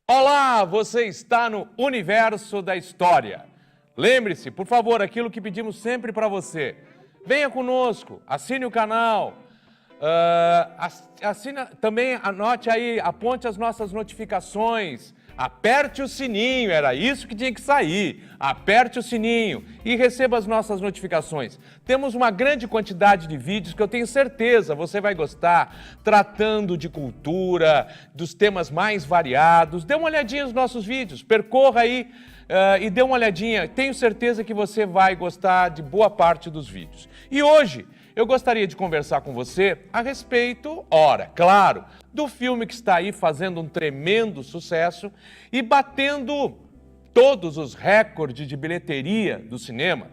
Olá, você está no Universo da História. Lembre-se, por favor, aquilo que pedimos sempre para você. Venha conosco, assine o canal, também anote aí, aponte as nossas notificações, aperte o sininho, era isso que tinha que sair. Aperte o sininho e receba as nossas notificações. Temos uma grande quantidade de vídeos que eu tenho certeza você vai gostar, tratando de cultura, dos temas mais variados. Dê uma olhadinha nos nossos vídeos, percorra aí e dê uma olhadinha. Tenho certeza que você vai gostar de boa parte dos vídeos. E hoje eu gostaria de conversar com você a respeito, ora, claro, do filme que está aí fazendo um tremendo sucesso e batendo todos os recordes de bilheteria do cinema.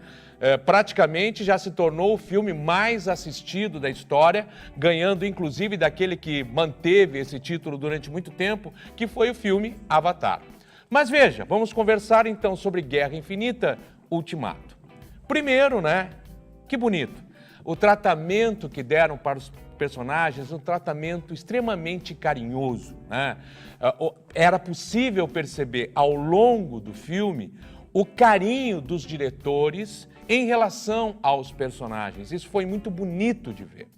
Praticamente já se tornou o filme mais assistido da história, ganhando inclusive daquele que manteve esse título durante muito tempo, que foi o filme Avatar. Mas veja, vamos conversar então sobre Guerra Infinita Ultimato. Primeiro, que bonito. O tratamento que deram para os personagens, um tratamento extremamente carinhoso, Era possível perceber ao longo do filme o carinho dos diretores em relação aos personagens. Isso foi muito bonito de ver.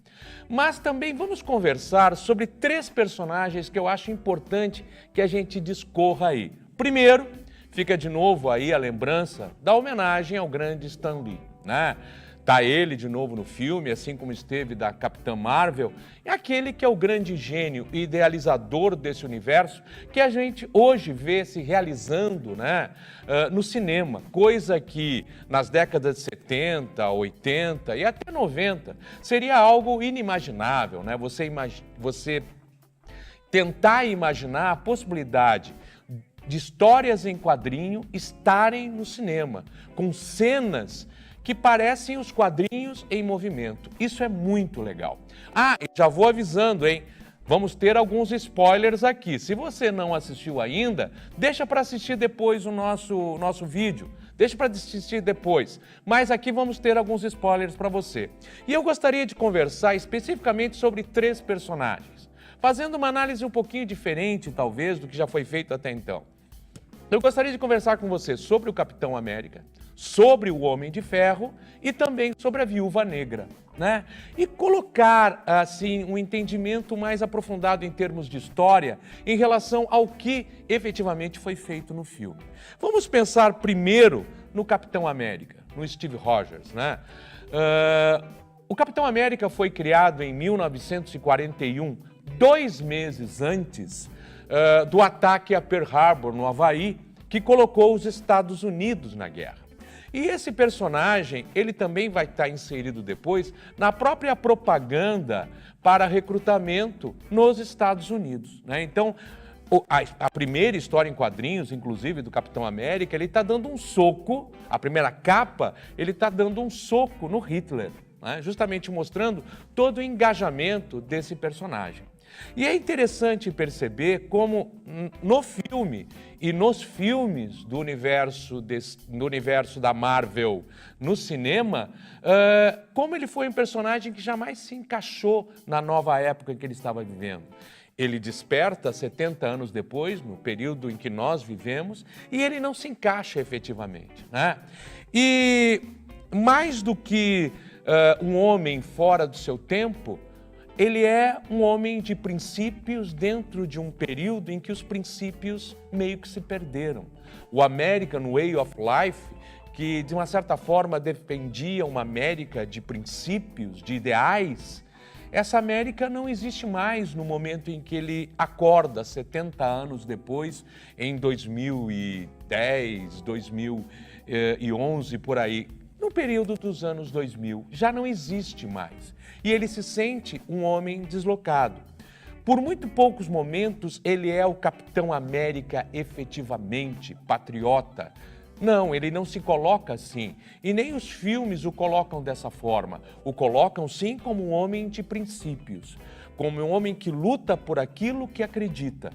Mas também vamos conversar sobre 3 personagens que eu acho importante que a gente discorra aí. Primeiro, fica de novo aí a lembrança da homenagem ao grande Stan Lee, Tá ele de novo no filme, assim como esteve da Capitã Marvel, é aquele que é o grande gênio e idealizador desse universo que a gente hoje vê se realizando no cinema, coisa que nas décadas de 70, 80 e até 90 seria algo inimaginável, Você tentar imaginar a possibilidade de histórias em quadrinho estarem no cinema, com cenas que parecem os quadrinhos em movimento. Isso é muito legal. Já vou avisando, hein? Vamos ter alguns spoilers aqui. Se você não assistiu ainda, deixa para assistir depois o nosso vídeo. Deixa para assistir depois. Mas aqui vamos ter alguns spoilers para você. E eu gostaria de conversar especificamente sobre 3 personagens, fazendo uma análise um pouquinho diferente, talvez, do que já foi feito até então. Eu gostaria de conversar com você sobre o Capitão América, sobre o Homem de Ferro e também sobre a Viúva Negra, E colocar, assim, um entendimento mais aprofundado em termos de história em relação ao que efetivamente foi feito no filme. Vamos pensar primeiro no Capitão América, no Steve Rogers, O Capitão América foi criado em 1941, 2 meses antes do ataque a Pearl Harbor, no Havaí, que colocou os Estados Unidos na guerra. E esse personagem, ele também vai estar inserido depois na própria propaganda para recrutamento nos Estados Unidos, Então, a primeira história em quadrinhos, inclusive, do Capitão América, ele está dando um soco, a primeira capa, ele está dando um soco no Hitler, justamente mostrando todo o engajamento desse personagem. E é interessante perceber como no filme e nos filmes do universo da Marvel no cinema, como ele foi um personagem que jamais se encaixou na nova época que ele estava vivendo. Ele desperta 70 anos depois, no período em que nós vivemos, e ele não se encaixa efetivamente, E mais do que um homem fora do seu tempo, ele é um homem de princípios dentro de um período em que os princípios meio que se perderam. O American Way of Life, que de uma certa forma defendia uma América de princípios, de ideais, essa América não existe mais no momento em que ele acorda 70 anos depois, em 2010, 2011, por aí. No período dos anos 2000, já não existe mais. E ele se sente um homem deslocado. Por muito poucos momentos, ele é o Capitão América efetivamente, patriota. Não, ele não se coloca assim. E nem os filmes o colocam dessa forma. O colocam, sim, como um homem de princípios. Como um homem que luta por aquilo que acredita.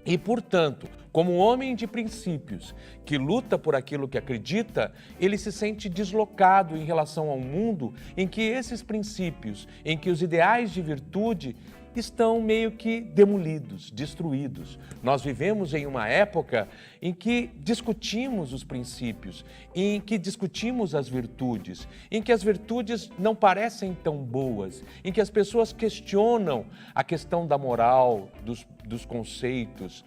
E, portanto, como um homem de princípios que luta por aquilo que acredita, ele se sente deslocado em relação ao mundo em que esses princípios, em que os ideais de virtude estão meio que demolidos, destruídos. Nós vivemos em uma época em que discutimos os princípios, em que discutimos as virtudes, em que as virtudes não parecem tão boas, em que as pessoas questionam a questão da moral, dos conceitos,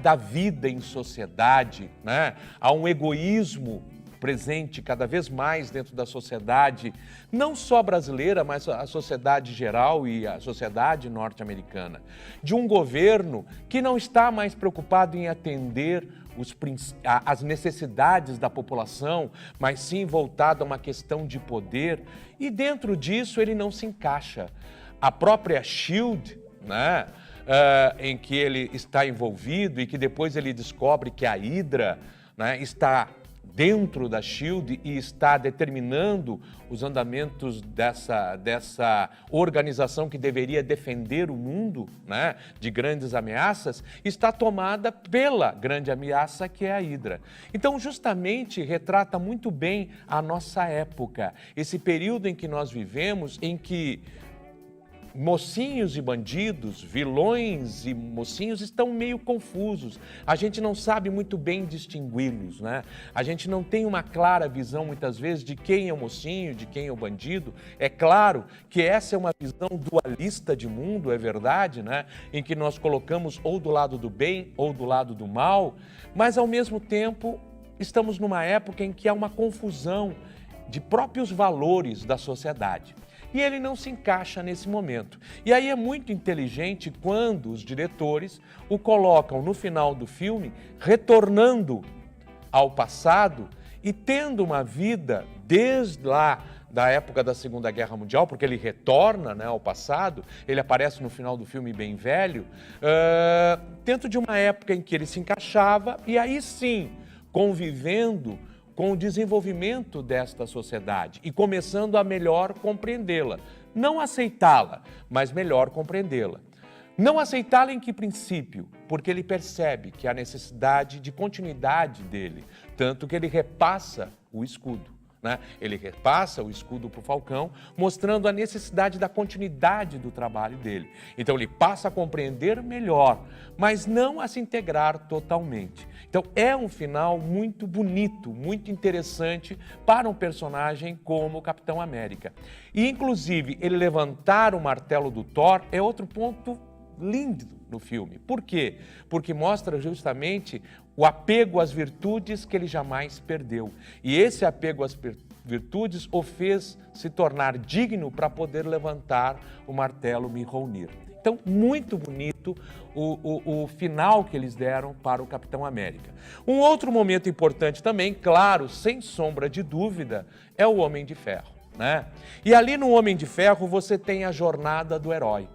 da vida em sociedade, né? Há um egoísmo presente cada vez mais dentro da sociedade, não só brasileira, mas a sociedade geral e a sociedade norte-americana, de um governo que não está mais preocupado em atender as necessidades da população, mas sim voltado a uma questão de poder, e dentro disso ele não se encaixa. A própria SHIELD, né, em que ele está envolvido e que depois ele descobre que a Hydra, né, está dentro da SHIELD e está determinando os andamentos dessa organização que deveria defender o mundo, né, de grandes ameaças, está tomada pela grande ameaça que é a Hydra. Então, justamente, retrata muito bem a nossa época, esse período em que nós vivemos, em que mocinhos e bandidos, vilões e mocinhos estão meio confusos. A gente não sabe muito bem distingui-los, né? A gente não tem uma clara visão, muitas vezes, de quem é o mocinho, de quem é o bandido. É claro que essa é uma visão dualista de mundo, é verdade, né? Em que nós colocamos ou do lado do bem ou do lado do mal, mas, ao mesmo tempo, estamos numa época em que há uma confusão de próprios valores da sociedade. E ele não se encaixa nesse momento. E aí é muito inteligente quando os diretores o colocam no final do filme, retornando ao passado e tendo uma vida desde lá da época da Segunda Guerra Mundial, porque ele retorna, né, ao passado, ele aparece no final do filme bem velho, dentro de uma época em que ele se encaixava e aí sim, convivendo com o desenvolvimento desta sociedade e começando a melhor compreendê-la. Não aceitá-la, mas melhor compreendê-la. Não aceitá-la em que princípio? Porque ele percebe que há necessidade de continuidade dele, tanto que ele repassa o escudo, né? Ele repassa o escudo para o Falcão, mostrando a necessidade da continuidade do trabalho dele. Então ele passa a compreender melhor, mas não a se integrar totalmente. Então é um final muito bonito, muito interessante para um personagem como o Capitão América. E inclusive ele levantar o martelo do Thor é outro ponto lindo no filme. Por quê? Porque mostra justamente o apego às virtudes que ele jamais perdeu. E esse apego às virtudes o fez se tornar digno para poder levantar o martelo Mjolnir. Então, muito bonito o final que eles deram para o Capitão América. Um outro momento importante também, claro, sem sombra de dúvida, é o Homem de Ferro, né? E ali no Homem de Ferro você tem a jornada do herói.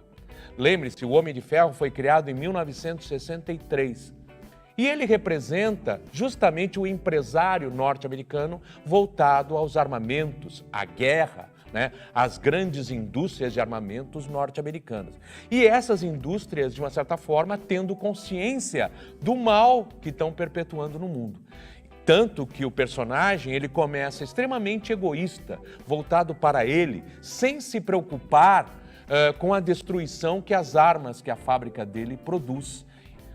Lembre-se, o Homem de Ferro foi criado em 1963 e ele representa justamente o empresário norte-americano voltado aos armamentos, à guerra, né, as grandes indústrias de armamentos norte-americanas. E essas indústrias, de uma certa forma, tendo consciência do mal que estão perpetuando no mundo. Tanto que o personagem, ele começa extremamente egoísta, voltado para ele, sem se preocupar com a destruição que as armas que a fábrica dele produz,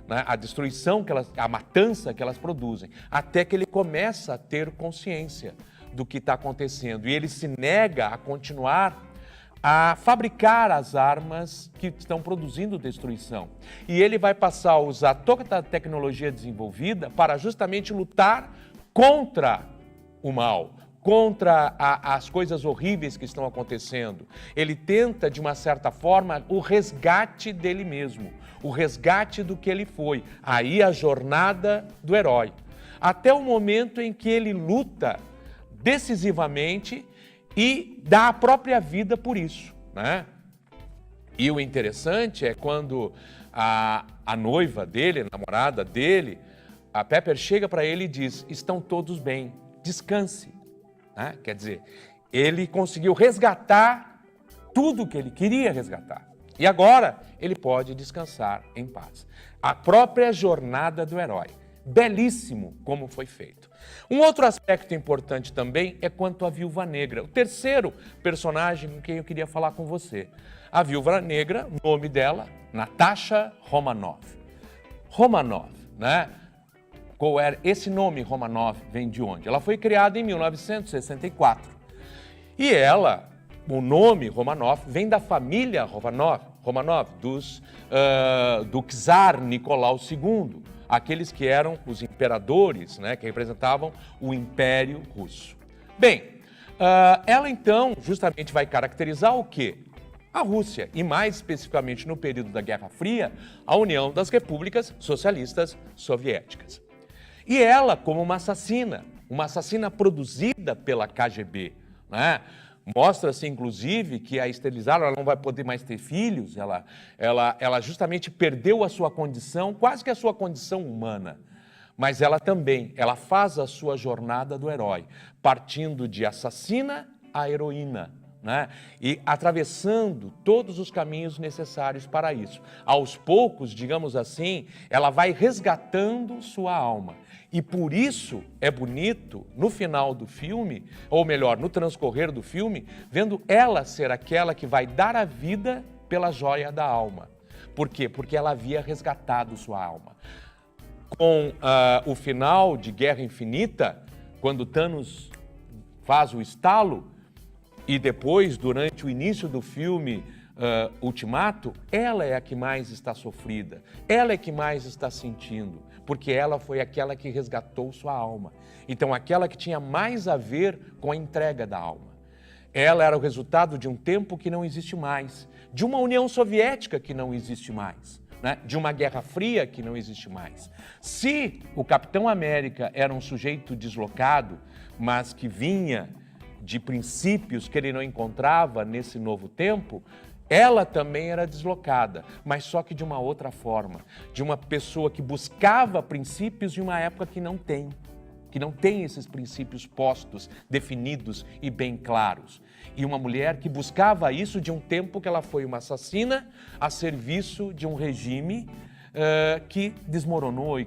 né, a destruição, a matança que elas produzem, até que ele começa a ter consciência do que está acontecendo. E ele se nega a continuar a fabricar as armas que estão produzindo destruição. E ele vai passar a usar toda a tecnologia desenvolvida para justamente lutar contra o mal, contra as coisas horríveis que estão acontecendo. Ele tenta, de uma certa forma, o resgate dele mesmo, o resgate do que ele foi. Aí a jornada do herói. Até o momento em que ele luta decisivamente e dá a própria vida por isso, né? E o interessante é quando a noiva dele, a namorada dele, a Pepper, chega para ele e diz: estão todos bem, descanse. Né? Quer dizer, ele conseguiu resgatar tudo o que ele queria resgatar. E agora ele pode descansar em paz. A própria jornada do herói. belíssimo como foi feito. Um outro aspecto importante também é quanto à Viúva Negra, o terceiro personagem com quem eu queria falar com você. A Viúva Negra, o nome dela, Natasha Romanoff. Romanov, né? Qual era esse nome Romanov? Vem de onde? Ela foi criada em 1964. E ela, o nome Romanov, vem da família Romanov do czar Nicolau II, aqueles que eram os imperadores, né, que representavam o Império Russo. Bem, ela então justamente vai caracterizar o quê? A Rússia, e mais especificamente no período da Guerra Fria, a União das Repúblicas Socialistas Soviéticas. E ela como uma assassina produzida pela KGB, né? Mostra-se, inclusive, que a esterilizada ela não vai poder mais ter filhos, ela justamente perdeu a sua condição, quase que a sua condição humana. Mas ela faz a sua jornada do herói, partindo de assassina a heroína, né? E atravessando todos os caminhos necessários para isso. Aos poucos, digamos assim, ela vai resgatando sua alma. E por isso é bonito, no final do filme, ou melhor, no transcorrer do filme, vendo ela ser aquela que vai dar a vida pela joia da alma. Por quê? Porque ela havia resgatado sua alma. Com o final de Guerra Infinita, quando Thanos faz o estalo, e depois, durante o início do filme Ultimato, ela é a que mais está sofrida, ela é que mais está sentindo, porque ela foi aquela que resgatou sua alma. Então, aquela que tinha mais a ver com a entrega da alma. Ela era o resultado de um tempo que não existe mais, de uma União Soviética que não existe mais, né? De uma Guerra Fria que não existe mais. Se o Capitão América era um sujeito deslocado, mas que vinha de princípios que ele não encontrava nesse novo tempo, ela também era deslocada, mas só que de uma outra forma, de uma pessoa que buscava princípios de uma época que não tem esses princípios postos, definidos e bem claros. E uma mulher que buscava isso de um tempo que ela foi uma assassina a serviço de um regime que desmoronou e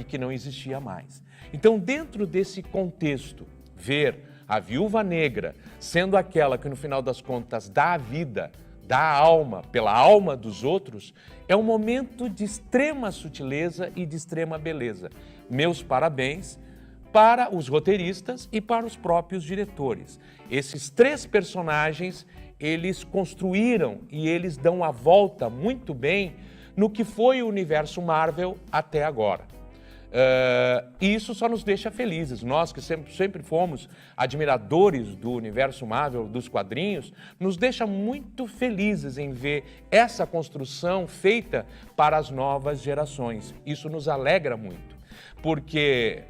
que não existia mais. Então, dentro desse contexto, ver a Viúva Negra sendo aquela que, no final das contas, dá a vida, dá a alma pela alma dos outros, é um momento de extrema sutileza e de extrema beleza. Meus parabéns para os roteiristas e para os próprios diretores. Esses três personagens, eles construíram e eles dão a volta muito bem no que foi o universo Marvel até agora. E isso só nos deixa felizes. Nós que sempre fomos admiradores do universo Marvel, dos quadrinhos, nos deixa muito felizes em ver essa construção feita para as novas gerações. Isso nos alegra muito, porque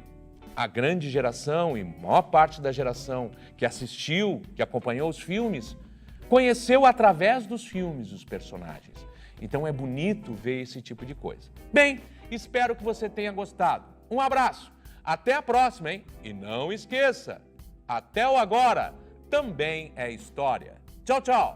a grande geração e maior parte da geração que assistiu, que acompanhou os filmes, conheceu através dos filmes os personagens. Então é bonito ver esse tipo de coisa. Bem, espero que você tenha gostado. Um abraço, até a próxima, hein? E não esqueça, até o agora também é história. Tchau, tchau!